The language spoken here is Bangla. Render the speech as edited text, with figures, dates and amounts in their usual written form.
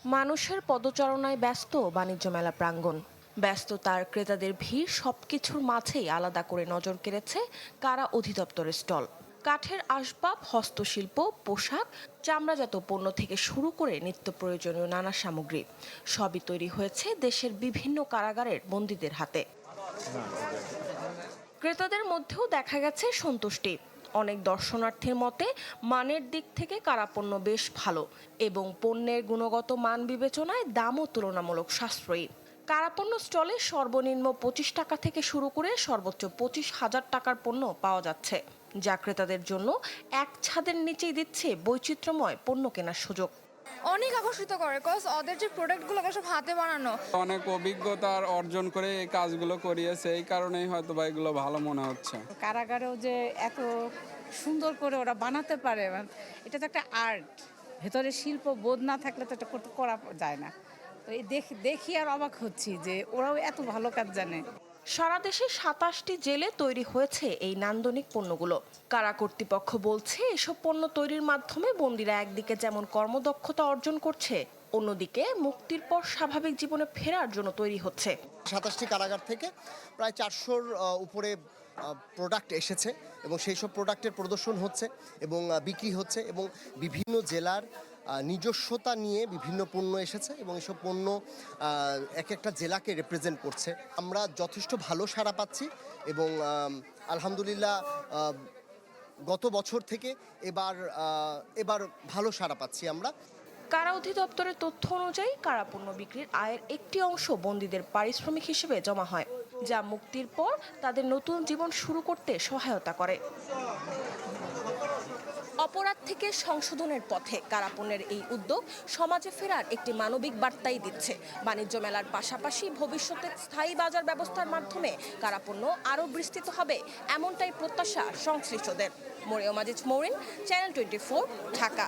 মানুষের পদচারণায় ব্যস্ত বাণিজ্য মেলা প্রাঙ্গণ। ব্যস্ততার ক্রেতাদের ভিড় সবকিছুর মাঝেই আলাদা করে নজর কেড়েছে কারা অধিদপ্তরের স্টল। কাঠের আসবাব, হস্তশিল্প, পোশাক, চামড়াজাত পণ্য থেকে শুরু করে নিত্য প্রয়োজনীয় নানা সামগ্রী সবই তৈরি হয়েছে দেশের বিভিন্ন কারাগারের বন্দীদের হাতে। ক্রেতাদের মধ্যেও দেখা গেছে সন্তুষ্টি। অনেক দর্শনার্থীর মতে মানের দিক থেকে কারাপণ্য বেশ ভালো এবং পণ্যের গুণগত মান বিবেচনায় দামও তুলনামূলক সাশ্রয়ী। কারাপণ্য স্টলে সর্বনিম্ন 25 টাকা থেকে শুরু করে সর্বোচ্চ 25,000 টাকার পণ্য পাওয়া যাচ্ছে, যা ক্রেতাদের জন্য এক ছাদের নিচেই দিচ্ছে বৈচিত্র্যময় পণ্য কেনার সুযোগ। অনেক আকর্ষিত করে কজ ওদের যে প্রোডাক্টগুলো সব হাতে বানানো। অনেক অভিজ্ঞতা অর্জন করে এই কাজগুলো করিয়েছে, এই কারণেই হয়তো বা এগুলো ভালো মনে হচ্ছে। কারাগারেও যে এত সুন্দর করে ওরা বানাতে পারে, এটা তো একটা আর্ট। ভেতরে শিল্প বোধ না থাকলে তো এটা করা যায় না। তো এই দেখি আর অবাক হচ্ছি যে ওরাও এত ভালো কাজ জানে। সারা দেশে 27টি জেলে তৈরি হয়েছে এই নান্দনিক পণ্যগুলো। কারা কর্তৃপক্ষ বলছে এসব পণ্য তৈরির মাধ্যমে বন্দীরা একদিকে যেমন কর্মদক্ষতা অর্জন করছে, অন্যদিকে মুক্তির পর স্বাভাবিক জীবনে ফেরার জন্য তৈরি হচ্ছে। 27টি কারাগার থেকে প্রায় 400-র উপরে প্রোডাক্ট এসেছে এবং সেই সব প্রোডাক্টের প্রদর্শন হচ্ছে এবং বিক্রি হচ্ছে এবং বিভিন্ন জেলার নিজস্বতা নিয়ে বিভিন্ন পণ্য এসেছে এবং এসব পণ্য এক একটা জেলাকে রিপ্রেজেন্ট করছে। আমরা যথেষ্ট ভালো সাড়া পাচ্ছি এবং আলহামদুলিল্লাহ গত বছর থেকে এবার ভালো সাড়া পাচ্ছি আমরা। কারা অধিদপ্তরের তথ্য অনুযায়ী কারাপণ্য বিক্রির আয়ের একটি অংশ বন্দীদের পারিশ্রমিক হিসেবে জমা হয়, যা মুক্তির পর তাদের নতুন জীবন শুরু করতে সহায়তা করে। অপরাধ থেকে সংশোধনের পথে কারাপণ্যের এই উদ্যোগ সমাজে ফেরার একটি মানবিক বার্তাই দিচ্ছে। বাণিজ্য মেলার পাশাপাশি ভবিষ্যতে স্থায়ী বাজার ব্যবস্থার মাধ্যমে কারাপণ্য আরও বিস্তৃত হবে, এমনটাই প্রত্যাশা সংশ্লিষ্টদের। মরিয়ম আজিজ মৌরিন, চ্যানেল 24, ঢাকা।